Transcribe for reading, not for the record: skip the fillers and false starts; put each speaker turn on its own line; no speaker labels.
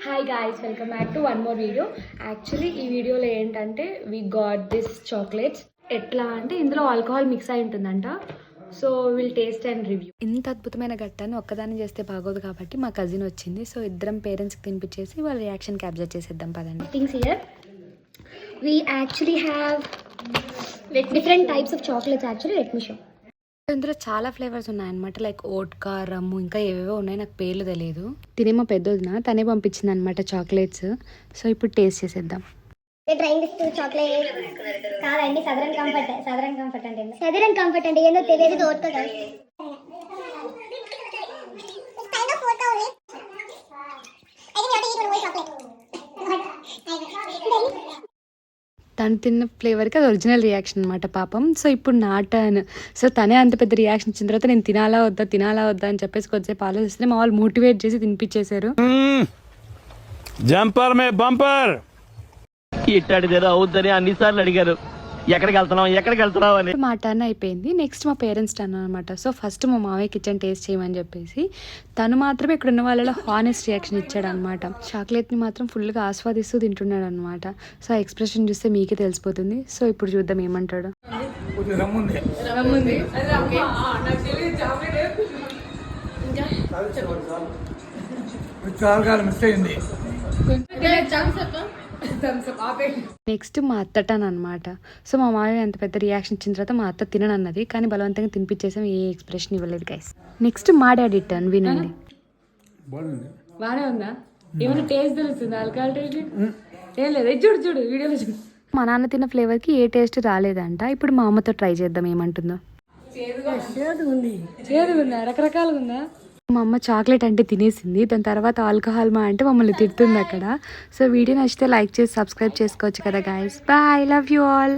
Hi guys, welcome back to one more video. Actually ఈ వీడియోలో ఏంటంటే వీ గాట్ దిస్ చాక్లెట్స్. ఎట్లా అంటే ఇందులో ఆల్కహాల్ మిక్స్ అయి ఉంటుందంట. So will taste and review. ఇంత అద్భుతమైన ఘట్టాన్ని ఒక్కదాన్ని చేస్తే బాగోదు కాబట్టి మా కజిన్ వచ్చింది. సో ఇద్దరం పేరెంట్స్కి తినిపించేసి వాళ్ళ రియాక్షన్ క్యాప్చర్ చేసేద్దాం పదండి. Things here we actually have different types of chocolates. Actually let me show. ఇందులో చాలా ఫ్లేవర్స్ ఉన్నాయన్నమాట. లైక్ ఓట్కా, రమ్ము, ఇంకా ఏవేవో ఉన్నాయి, నాకు పేర్లు తెలియదు. తినేమో పెద్దదిన తనే పంపించింది అనమాట చాక్లెట్స్. సో ఇప్పుడు టేస్ట్ చేసేద్దాం.
కాదండి, సదరన్ కంఫర్ట్ అంటే ఏందో తెలియదు. ఓట్కా కాదు.
తను తిన్న ఫ్లేవర్కి అది ఒరిజినల్ రియాక్షన్ అనమాట పాపం. సో ఇప్పుడు నా టర్న్. సో తనే అంత పెద్ద రియాక్షన్ ఇచ్చిన తర్వాత నేను తినాలా వద్దా అని చెప్పేసి కొద్దిసేపు ఆలోచిస్తే మా వాళ్ళు మోటివేట్ చేసి తినిపించేశారు.
జంపర్ మే బంపర్
ఇట్టాడిదేదో అవుద్దని అన్నిసార్లు అడిగారు. ఎక్కడికి వెళ్తున్నావు అని.
మా టర్న్ అయిపోయింది. నెక్స్ట్ మా పేరెంట్స్ టర్న్ అనమాట. సో ఫస్ట్ మా మావయ్య కిచెన్ టేస్ట్ చేయమని చెప్పేసి తను మాత్రమే ఇక్కడ ఉన్న వాళ్ళలో హానెస్ట్ రియాక్షన్ ఇచ్చాడు అనమాట. చాక్లెట్ని మాత్రం ఫుల్గా ఆస్వాదిస్తూ తింటున్నాడు అనమాట. సో ఆ ఎక్స్ప్రెషన్ చూస్తే మీకే తెలిసిపోతుంది. సో ఇప్పుడు చూద్దాం ఏమంటాడు. నెక్స్ట్ మా అత్త టర్న్ అనమాట. సో మా మామయ్య అంత పెద్ద రియాక్షన్ ఇచ్చిన తర్వాత మా అత్త తిననన్నది, కానీ బలవంతంగా తినిపించేసాం. ఏ ఎక్స్ప్రెషన్ ఇవ్వలేదు గైస్. నెక్స్ట్ మా డాడీ టర్న్. వినండి. బాగానే ఉందా? ఏమైనా టేస్ట్ తెలుస్తుంది? ఆల్కహాల్ టేస్ట్ ఏం లేదు. చూడు వీడియోలో చూడు. మా నాన్న తిన్న ఫ్లేవర్కి ఏ టేస్ట్ రాలేదంట. ఇప్పుడు మా అమ్మతో ట్రై చేద్దాం ఏమంటుందో. చేదుగుందా? రకరకాలుగా ఉందా? మా అమ్మ చాక్లెట్ అంటే తినేసింది. దాని తర్వాత ఆల్కహాల్ మా అంటే మమ్మల్ని తిడుతుంది అక్కడ. సో వీడియో నచ్చితే లైక్ చేసి సబ్స్క్రైబ్ చేసుకోవచ్చు కదా guys. Bye, love you all.